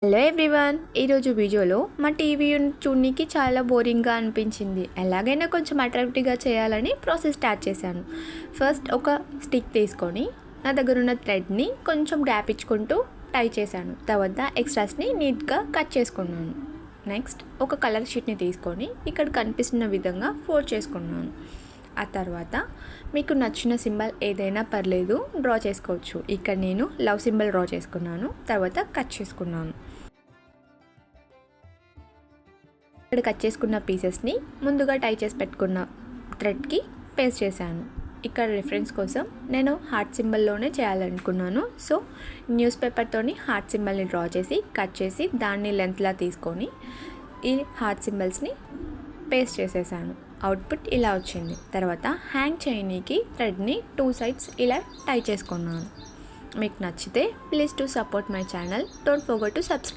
Hello everyone, ఈరోజు వీడియోలో మా టీవీ చూడడానికి చాలా బోరింగ్గా అనిపించింది. ఎలాగైనా కొంచెం అట్రాక్టివ్గా చేయాలని ప్రాసెస్ స్టార్ట్ చేశాను. ఫస్ట్ ఒక స్టిక్ తీసుకొని నా దగ్గర ఉన్న థ్రెడ్ని కొంచెం గ్యాప్ ఇచ్చుకుంటూ టై చేశాను. తర్వాత ఎక్స్ట్రాస్ని నీట్గా కట్ చేసుకున్నాను. నెక్స్ట్ ఒక కలర్ షీట్ని తీసుకొని ఇక్కడ కనిపిస్తున్న విధంగా ఫోల్డ్ చేసుకున్నాను. ఆ తర్వాత మీకు నచ్చిన సింబల్ ఏదైనా పర్లేదు డ్రా చేసుకోవచ్చు. ఇక్కడ నేను లవ్ సింబల్ డ్రా చేసుకున్నాను. తర్వాత కట్ చేసుకున్నాను. ఇక్కడ కట్ చేసుకున్న పీసెస్ని ముందుగా టై చేసి పెట్టుకున్న థ్రెడ్కి పేస్ట్ చేశాను. ఇక్కడ రిఫరెన్స్ కోసం నేను హార్ట్ సింబల్లోనే చేయాలనుకున్నాను. సో న్యూస్ పేపర్తోని హార్ట్ సింబల్ని డ్రా చేసి కట్ చేసి దాన్ని లెంత్లా తీసుకొని ఈ హార్ట్ సింబల్స్ని పేస్ట్ చేసేసాను. అవుట్పుట్ ఇలా వచ్చింది. తర్వాత హ్యాంగ్ చేయనీకి థ్రెడ్ని 2 sides ఇలా టై చేసుకున్నాను. మీకు నచ్చితే please to support my channel. Don't forget to subscribe.